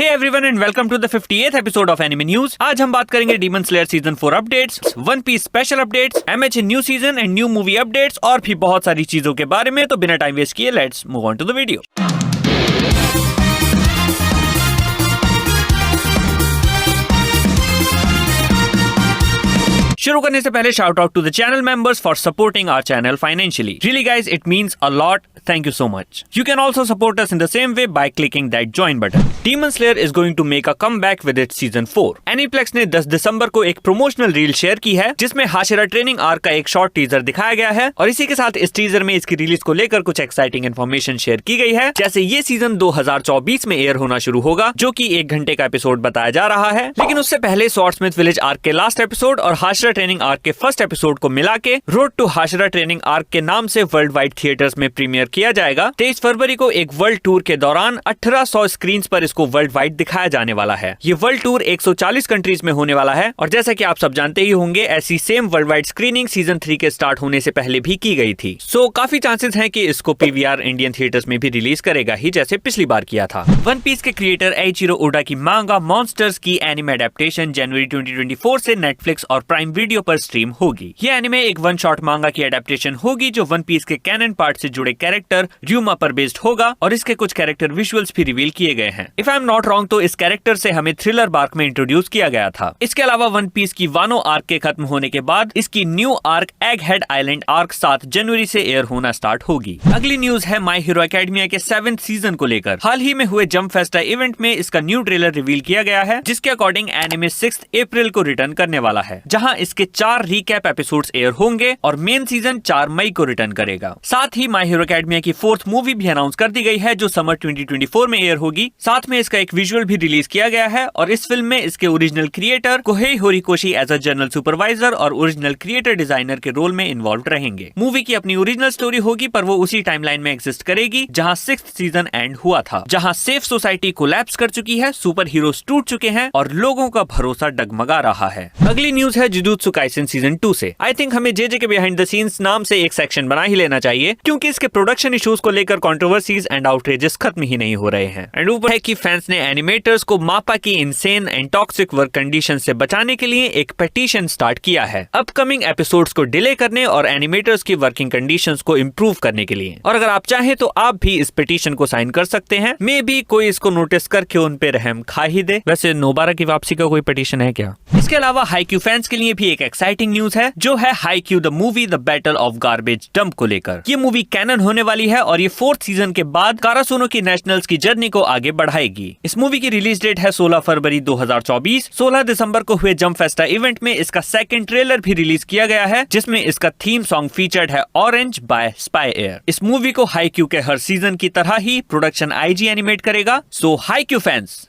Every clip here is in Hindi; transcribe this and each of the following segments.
Hey everyone and welcome to the 58th episode of Anime News. आज हम बात करेंगे Demon Slayer season 4 updates, One Piece special updates, MH new season and new movie updates और भी बहुत सारी चीजों के बारे में। तो बिना टाइम वेस्ट किए let's move on to the video. शुरू करने से पहले shout out to the channel members for supporting our channel financially. Really guys, it means a lot. Thank you so much. You can also support us in the same way by clicking that join button. Demon Slayer is going to make a comeback with its season 4. Aniplex ने 10 दिसंबर को एक प्रमोशनल रील शेयर की है जिसमें हाशिरा ट्रेनिंग आर्क का एक शॉर्ट टीजर दिखाया गया है और इसी के साथ इस टीजर में इसकी रिलीज को लेकर कुछ एक्साइटिंग इन्फॉर्मेशन शेयर की गई है। जैसे ये सीजन 2024 में एयर होना शुरू होगा जो कि 1 घंटे का एपिसोड बताया जा रहा है, लेकिन उससे पहले स्वॉर्डस्मिथ विलेज आर्क के लास्ट एपिसोड और हाशिरा ट्रेनिंग आर्क के फर्स्ट एपिसोड को मिला के road to Hashira training arc के नाम से वर्ल्ड वाइड थिएटर्स में प्रीमियर किया जाएगा। 23 फरवरी को एक वर्ल्ड टूर के दौरान 1800 स्क्रीन्स पर इसको वर्ल्ड वाइड दिखाया जाने वाला है। ये वर्ल्ड टूर 140 कंट्रीज में होने वाला है और जैसा कि आप सब जानते ही होंगे ऐसी same world wide screening season 3 के स्टार्ट होने से पहले भी की गई थी। सो काफी चांसेस हैं कि इसको पीवीआर इंडियन थिएटर्स में भी रिलीज करेगा ही जैसे पिछली बार किया था। वन पीस के क्रिएटर एइचिरो ओडा की मांगा मॉन्स्टर्स की एनिमे एडेप्टेशन जनवरी 2024 से नेटफ्लिक्स और प्राइम वीडियो पर स्ट्रीम होगी। ये एनिमे एक वन शॉट मांगा की एडेप्टेशन होगी जो वन पीस के कैनन पार्ट से जुड़े कैरेक्टर र्यूमा पर बेस्ड होगा और इसके कुछ कैरेक्टर विजुअल्स भी रिवील किए गए हैं। If I am not wrong तो इस कैरेक्टर से हमें थ्रिलर बार्क में इंट्रोड्यूस किया गया था। इसके अलावा वन पीस की वानो आर्क के खत्म होने के बाद इसकी New York egg head island arc 7 जनवरी से एयर होना स्टार्ट होगी। अगली न्यूज है माई हीरो एकेडमिया के 7th सीजन को लेकर। हाल ही में हुए जंप फेस्टा इवेंट में इसका न्यू ट्रेलर रिवील किया गया है जिसके अकॉर्डिंग एनिमे 6 अप्रैल को रिटर्न करने वाला है, जहां इसके 4 रिकैप एपिसोड्स एयर होंगे और मेन सीजन 4 मई को रिटर्न करेगा। साथ ही माई हीरो एकेडमिया की 4th मूवी भी अनाउंस कर दी गई है जो समर 2024 में एयर होगी। साथ में इसका एक विजुअल भी रिलीज किया गया है और इस फिल्म में इसके original creator Kohei Horikoshi as a general supervisor और ओरिजिनल क्रिएटर डिजाइनर के रोल में इन्वॉल्व रहेंगे। मूवी की अपनी ओरिजिनल स्टोरी होगी पर वो उसी टाइमलाइन में एग्जिस्ट करेगी जहां 6th सीजन एंड हुआ था, जहां सेफ सोसाइटी कोलैप्स कर चुकी है, सुपर हीरोज टूट चुके हैं और लोगों का भरोसा डगमगा रहा है। अगली न्यूज है जुजुत्सु काइसेन सीजन 2 से। आई थिंक हमें जेजे के बिहाइंड द सीन्स नाम से एक सेक्शन बना ही लेना चाहिए क्योंकि इसके प्रोडक्शन इश्यूज को लेकर कंट्रोवर्सीज एंड आउटरेजेस खत्म ही नहीं हो रहे हैं। एंड ऊपर है कि फैंस ने एनिमेटर्स को मापा की insane and toxic work condition से बचाने के लिए एक पिटीशन स्टार्ट किया है अपकमिंग एपिसोड्स को डिले करने और एनिमेटर्स की वर्किंग कंडीशंस को इम्प्रूव करने के लिए। और अगर आप चाहें तो आप भी इस पिटीशन को साइन कर सकते हैं। मे बी कोई इसको नोटिस करके उन पे रहम खा ही दे। वैसे नोबारा की वापसी का कोई पिटीशन है क्या? इसके अलावा हाईक्यू फैंस के लिए भी एक एक्साइटिंग न्यूज है जो है Haikyu the movie the battle of garbage dump को लेकर। ये मूवी कैनन होने वाली है और ये 4th सीजन के बाद कारासुनो की नेशनल्स की जर्नी को आगे बढ़ाएगी। इस मूवी की रिलीज डेट है 16 फरवरी 2024। 16 दिसंबर को हुए जंप फेस्टा इवेंट में इसका सेकंड ट्रेलर भी रिलीज किया गया है जिसमें इसका थीम सॉन्ग फीचर्ड है ऑरेंज बाय स्पाई एयर। इस मूवी को हाईक्यू के हर सीजन की तरह ही प्रोडक्शन आईजी एनिमेट करेगा। सो हाईक्यू फैंस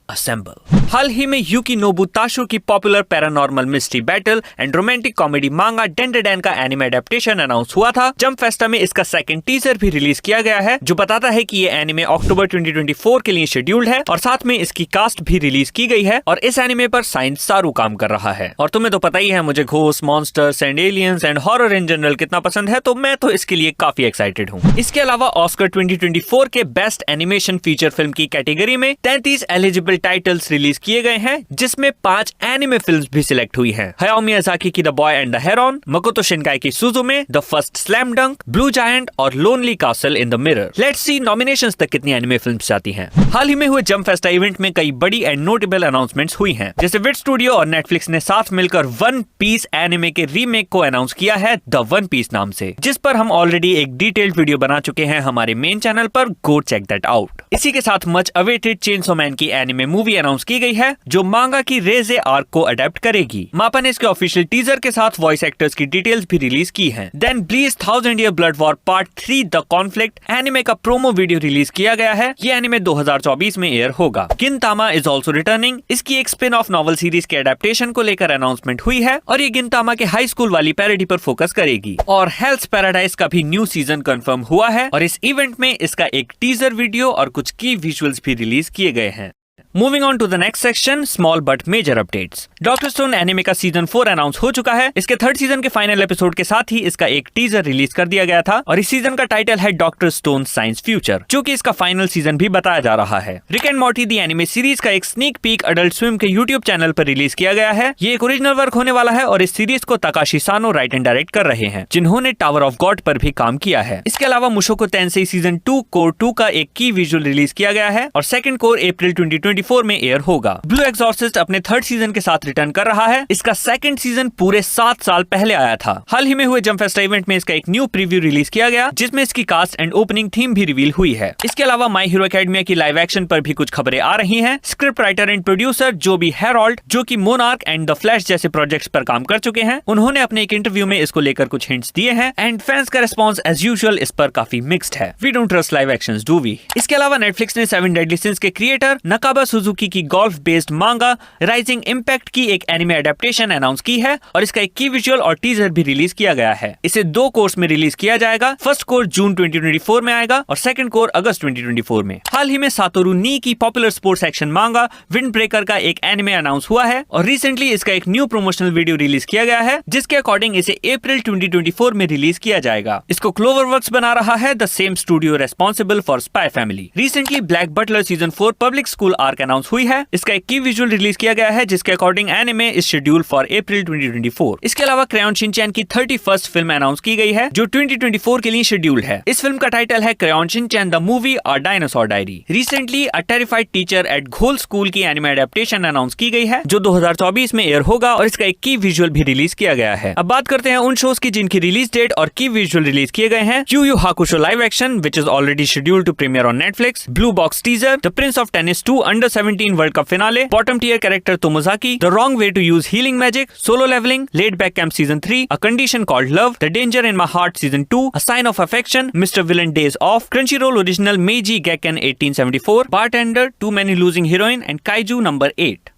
असेंबल। हाल ही में यूकी नोबुताशो की popular paranormal mystery battle and romantic comedy मांगा डेंडेडैन का एनिमे एडेप्टेशन अनाउंस हुआ था। जंप फेस्टा में इसका सेकंड टीजर भी रिलीज किया गया है जो बताता है कि ये एनिमे अक्टूबर 2024 के लिए शेड्यूल्ड है और साथ में इसकी कास्ट भी रिलीज की गई है और इस एनिमे पर साइंस सारू काम कर रहा है। और तुम्हें तो पता ही है मुझे ghost, monsters and aliens and horror in general कितना पसंद है, तो मैं तो इसके लिए काफी एक्साइटेड हूँ। इसके अलावा ऑस्कर 2024 के बेस्ट एनिमेशन फीचर फिल्म की कैटेगरी में 33 एलिजिबल टाइटल्स रिलीज किए गए हैं जिसमें 5 एनिमे फिल्म्स भी सिलेक्ट हुई हैं। हायाओ मियाज़ाकी की the boy and the heron, Makoto Shinkai की Suzume, the first slam dunk, blue giant और lonely castle in the mirror. Let's see nominations तक कितनी एनिमे फिल्म्स जाती हैं। हाल ही में हुए जंप फेस्टा इवेंट में कई बड़ी एंड नोटेबल अनाउंसमेंट्स हुई हैं, जैसे विट स्टूडियो और नेटफ्लिक्स ने साथ मिलकर वन पीस एनिमे के रीमेक को अनाउंस किया है द वन पीस नाम से, जिस पर हम ऑलरेडी एक डिटेल्ड वीडियो बना चुके हैं हमारे मेन चैनल पर। Go check that out. इसी के साथ मच अवेटेड चेनसो मैन की एनिमे मूवी अनाउंस की गई है जो मांगा की रेजे आर्क को अडेप्ट करेगी। मापा ने इसके ऑफिशियल टीजर के साथ वॉइस एक्टर्स की डिटेल्स भी रिलीज की हैं। Then Bleach 1000 year blood war part 3 the conflict anime का प्रोमो वीडियो रिलीज किया गया है। ये एनिमे 2024 में एयर होगा। Gintama is also returning. इसकी एक स्पिन ऑफ नॉवल सीरीज के एडेप्टेशन को लेकर अनाउंसमेंट हुई है और ये गिनतामा के हाई स्कूल वाली पैरोडी पर फोकस करेगी। और हेल्स पैराडाइज का भी न्यू सीजन कंफर्म हुआ है और इस इवेंट में इसका एक टीजर वीडियो और कुछ की विजुअल्स भी रिलीज किए गए हैं। Moving on to the next section, small but major updates. Doctor Stone anime का सीजन 4 अनाउंस हो चुका है। इसके थर्ड सीजन के फाइनल एपिसोड के साथ ही इसका एक टीजर रिलीज कर दिया गया था और इस सीजन का टाइटल है डॉक्टर स्टोन साइंस फ्यूचर, जो कि इसका फाइनल सीजन भी बताया जा रहा है। Rick and Morty the anime series का एक स्नीक पीक अडल्ट स्विम के यूट्यूब चैनल पर रिलीज किया गया है। ये एक ओरिजिनल वर्क होने वाला है और इस सीरीज को तकाशी सानो राइट एंड डायरेक्ट कर रहे हैं, जिन्होंने टावर ऑफ गॉड पर भी काम किया है। इसके अलावा मुशोको टेंसेई सीजन 2 कोर 2 का एक की विजुअल रिलीज किया गया है और सेकंड कोर अप्रैल 2024 में एयर होगा। ब्लू एग्जॉर्सिस्ट अपने थर्ड सीजन के साथ रिटर्न कर रहा है। इसका सेकंड सीजन पूरे 7 साल पहले आया था। हाल ही में हुए जंप फेस्ट इवेंट में इसका एक न्यू प्रीव्यू रिलीज किया गया, जिसमें इसकी कास्ट एंड ओपनिंग थीम भी रिवील हुई है। इसके अलावा माय हीरो एकेडमिया की लाइव एक्शन पर भी कुछ खबरें आ रही हैं। Script writer and producer Joby Harold, जो कि मोनार्क एंड द फ्लैश जैसे प्रोजेक्ट्स पर काम कर चुके हैं, उन्होंने अपने एक इंटरव्यू में इसको लेकर कुछ हिंट्स दिए हैं एंड फैंस का रिस्पांस एज यूजुअल इस पर काफी मिक्स्ड है। We don't trust live actions, do we? इसके अलावा नेटफ्लिक्स ने 7 डेडली सिंस के क्रिएटर नकाबा सुजुकी की golf based manga Rising Impact की एक एनिमे एडेप्टेशन अनाउंस की है और इसका एक की विजुअल और टीजर भी रिलीज किया गया है। इसे 2 कोर्स में रिलीज किया जाएगा। फर्स्ट कोर जून 2024 में आएगा और सेकंड कोर अगस्त 2024 में। हाल ही में सातोरू नी की पॉपुलर स्पोर्ट्स एक्शन मांगा विंड ब्रेकर का एक एनिमे अनाउंस हुआ है और रिसेंटली इसका एक न्यू प्रमोशनल वीडियो रिलीज किया गया है, जिसके अकॉर्डिंग इसे अप्रैल 2024 में रिलीज किया जाएगा। इसको क्लोवरवर्क्स बना रहा है, the same studio responsible for Spy Family. Recently Black Butler season 4 Public School arc announce हुई है। इसका एक की विजुअल रिलीज किया गया है, जिसके according anime is schedule for अप्रैल 2024। इसके अलावा क्रेयॉन शिनचैन की 31st फिल्म अनाउंस की गई है, जो 2024 के लिए शेड्यूल्ड है। इस फिल्म का टाइटल है crayon Shinchan the movie a dinosaur diary. Recently a terrified teacher at घोल स्कूल की एनिमे एडेप्टेशन अनाउंस की गई है, जो 2024 में एयर होगा और इसका एक की विजुअल भी रिलीज किया गया है। अब बात करते हैं उन शोज की जिनकी रिलीज डेट और की विजुअल रिलीज किए गए हैं। yu yu hakusho live action which is already scheduled to premiere on Netflix, blue box teaser, the prince of tennis 2 under 17 world cup finale, bottom tier character Tomozaki, the wrong way to use healing magic, solo leveling, laid back camp season 3, a condition called love, the danger in my heart season 2, a sign of affection, mister villain days off, Crunchyroll original Meiji Gekken 1874, bartender, to Many Losing Heroine and Kaiju Number 8।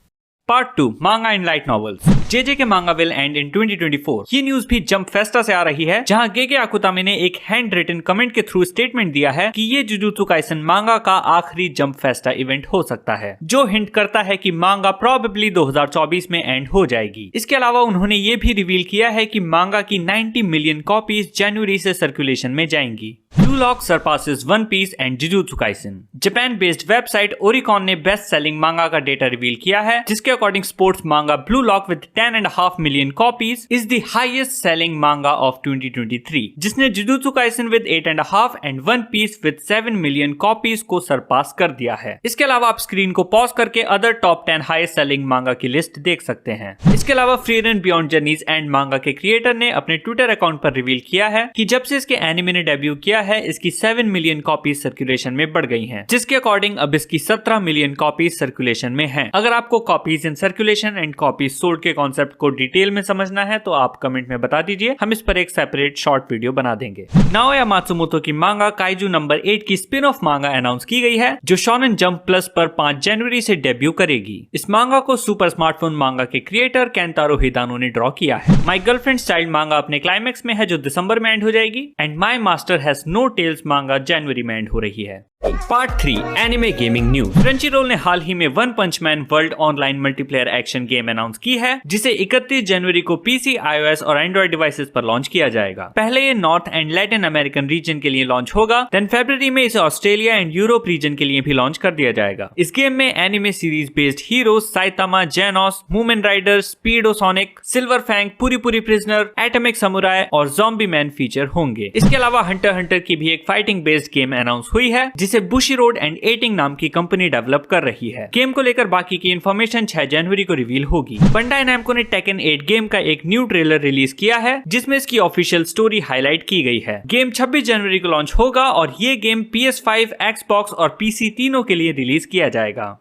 Part 2 manga and light novels. JJ के मांगा विल एंड इन 2024। ये न्यूज भी जंप फेस्टा से आ रही है, जहां गेगे आकुतामे ने एक हैंड रिटन कमेंट के थ्रू स्टेटमेंट दिया है कि ये जुजुत्सु काइसन मांगा का आखिरी जंप फेस्टा इवेंट हो सकता है, जो हिंट करता है कि मांगा प्रोबेबली 2024 में एंड हो जाएगी। इसके अलावा उन्होंने ये भी रिवील किया है कि मांगा की 90 मिलियन कॉपीज जनवरी से सर्कुलेशन में जाएंगी। Blue lock surpasses one piece and Jujutsu Kaisen. Japan based website Oricon ने बेस्ट सेलिंग मांगा का डेटा रिवील किया है, जिसके अकॉर्डिंग स्पोर्ट्स मांगा blue lock with 10.5 million copies is the highest selling मांगा ऑफ 2023, जिसने jujutsu Kaisen with 8.5 and one peace with 7 million copies को सरपास कर दिया है। इसके अलावा आप स्क्रीन को पॉज करके अदर टॉप 10 हाईएस्ट सेलिंग मांगा की लिस्ट देख सकते हैं। इसके अलावा फ्रीरन बियॉन्ड जर्नीज एंड मांगा के क्रिएटर ने अपने ट्विटर अकाउंट पर रिवील किया है कि जब से इसके एनिमे ने डेब्यू किया है, इसकी 7 मिलियन कॉपीज सर्कुलेशन में बढ़ गई हैं, जिसके अकॉर्डिंग अब इसकी 17 मिलियन कॉपीज सर्कुलेशन में हैं। अगर आपको copies in circulation and copies sold के कॉन्सेप्ट को डिटेल में समझना है तो आप कमेंट में बता दीजिए, हम इस पर एक सेपरेट शॉर्ट वीडियो बना देंगे। नाओया मात्सुमोतो की मांगा काइजू नंबर 8 की स्पिन ऑफ मांगा अनाउंस की गई है, जो शोनेन जंप प्लस पर 5 जनवरी से डेब्यू करेगी। इस मांगा को सुपर स्मार्टफोन मांगा के क्रिएटर केंतारो हिदानो ने ड्रॉ किया है। माय गर्लफ्रेंड चाइल्ड मांगा अपने क्लाइमेक्स में है, जो दिसंबर में एंड हो जाएगी, and my master has no tails manga जनवरी में एंड हो रही है। Part 3 anime gaming news. Crunchyroll ने हाल ही में one punch man world online multiplayer action game announce की है, जिसे 31 जनवरी को पीसी, आईओएस और एंड्रॉइड डिवाइसेस पर लॉन्च किया जाएगा। पहले ये north and Latin American region के लिए लॉन्च होगा, देन फरवरी में इसे ऑस्ट्रेलिया एंड यूरोप रीजन के लिए भी लॉन्च कर दिया जाएगा। इस गेम में anime series based heroes Saitama, Genos, Mumen Rider, Speedo Sonic, Silver Fang, Puri Puri Prisoner, Atomic Samurai और ज़ॉम्बी मैन फीचर होंगे। इसके अलावा हंटर हंटर की भी एक फाइटिंग बेस्ड गेम अनाउंस हुई है, जिसे बुशीरोड एंड एटिंग नाम की कंपनी डेवलप कर रही है। गेम को लेकर बाकी की इंफॉर्मेशन 6 जनवरी को रिवील होगी। बंडाई नैमको ने टेकन 8 गेम का एक न्यू ट्रेलर रिलीज किया है, जिसमें इसकी ऑफिशियल स्टोरी हाईलाइट की गई है। गेम 26 जनवरी को लॉन्च होगा और ये गेम PS5, Xbox और PC तीनों के लिए रिलीज किया जाएगा।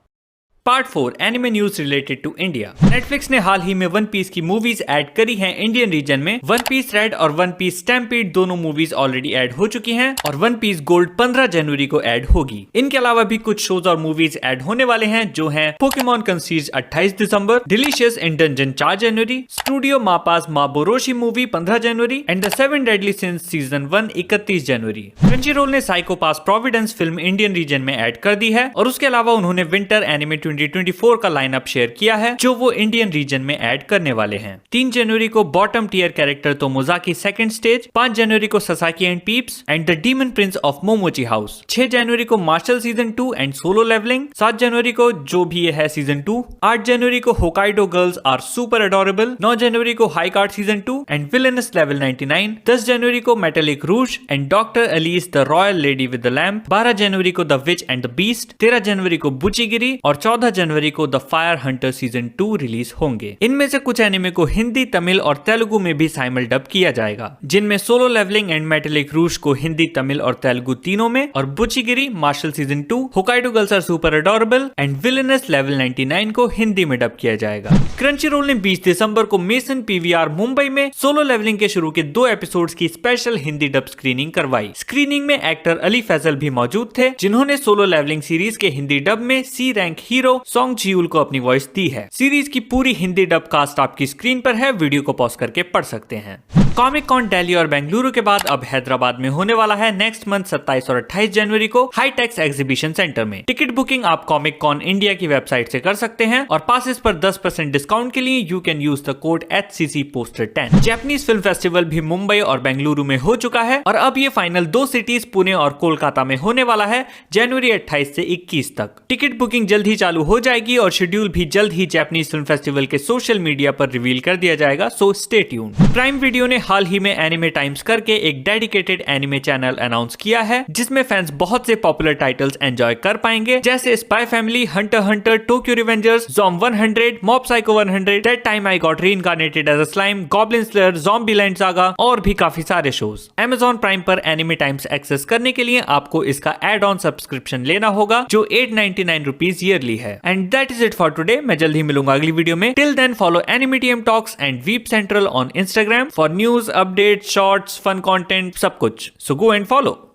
Part 4 anime news related to India. Netflix ने हाल ही में वन पीस की मूवीज ऐड करी हैं इंडियन रीजन में। वन पीस रेड और वन पीस स्टैम्पीड दोनों मूवीज ऑलरेडी ऐड हो चुकी हैं और वन पीस गोल्ड 15 जनवरी को ऐड होगी। इनके अलावा भी कुछ शोज और मूवीज ऐड होने वाले हैं, जो हैं पोकेमॉन कंसीज 28 दिसंबर, डिलीशियस इन डंजन 4 जनवरी, स्टूडियो मापास माबोरोशी मूवी 15 जनवरी and the 7 deadly sins season 1 31 जनवरी। क्रंचीरोल ने Psycho Pass Providence film Indian region में ऐड कर दी है और उसके अलावा उन्होंने विंटर एनिमे 2024 का लाइनअप शेयर किया है जो वो इंडियन रीजन में ऐड करने वाले हैं। 3 जनवरी को bottom tier character Tomozaki second stage, 5 जनवरी को Sasaki and Peeps and the demon prince of Momochi house, 6 जनवरी को Mashle season 2 and solo leveling, 7 जनवरी को जो भी ये है सीजन 2, 8 जनवरी को Hokkaido girls are super adorable, 9 जनवरी को High Card season 2 and villainous level 99, 10 जनवरी को Metallic Rouge and Doctor Elise the Royal Lady with the Lamp, 12 जनवरी को the Witch and the Beast, 13 जनवरी को बुचिगिरी और 14 जनवरी को the Fire Hunter season 2 release होंगे। इनमें से कुछ एनिमे को हिंदी, तमिल और तेलुगु में भी साइमल डब किया जाएगा, जिनमें solo levelling and metallic rouge को हिंदी, तमिल और तेलुगु तीनों में, और Bucchigiri, Mashle season 2, Hokkaido girls are super adorable and villainous level 99 को हिंदी में डब किया जाएगा। क्रंचीरोल ने 20 दिसंबर को मेसन पीवीआर मुंबई में सोलो लेवलिंग के शुरू के 2 एपिसोड्स की स्पेशल हिंदी डब स्क्रीनिंग करवाई। स्क्रीनिंग में एक्टर अली फैजल भी मौजूद थे, जिन्होंने सोलो लेवलिंग सीरीज के हिंदी डब में सी रैंक हीरो सॉन्ग जियूल को अपनी वॉइस दी है। सीरीज की पूरी हिंदी डब कास्ट आपकी स्क्रीन पर है, वीडियो को पॉज करके पढ़ सकते हैं। कॉमिक कॉन दिल्ली और बेंगलुरु के बाद अब हैदराबाद में होने वाला है नेक्स्ट मंथ 27 और 28 जनवरी को हाईटेक्स एग्जीबिशन सेंटर में। टिकट बुकिंग आप कॉमिक कॉन इंडिया की वेबसाइट से कर सकते हैं और पासेस पर 10% डिस्काउंट के लिए you can use the code HCCPoster10। Japanese film festival भी मुंबई और बेंगलुरु में हो चुका है और अब ये फाइनल 2 सिटीज पुणे और कोलकाता में होने वाला है जनवरी 28 से 21 तक। टिकट बुकिंग जल्द ही चालू हो जाएगी और शेड्यूल भी जल्द ही जैपनीज फिल्म फेस्टिवल के सोशल मीडिया पर रिवील कर दिया जाएगा, so stay tuned. Prime video ने हाल ही में एनिमे टाइम्स करके एक डेडिकेटेड एनिमे चैनल अनाउंस किया है, जिसमें फैंस बहुत से पॉपुलर टाइटल्स एंजॉय कर पाएंगे, जैसे Spy Family, Hunter Hunter, Tokyo Revengers, Zom 100, Mob Psycho 100, that time I got reincarnated as a slime, goblin slayer, Zombieland Saga और भी काफी सारे शोज। Amazon प्राइम पर एनिमे टाइम्स एक्सेस करने के लिए आपको इसका एड ऑन सब्सक्रिप्शन लेना होगा जो 899 रुपीज ईयरली है। And that is it for today. मैं जल्द ही मिलूंगा अगली वीडियो में। Till then follow Animetium Talks and Weeb Central on Instagram for news, updates, shorts, fun content, सब कुछ। So go and follow.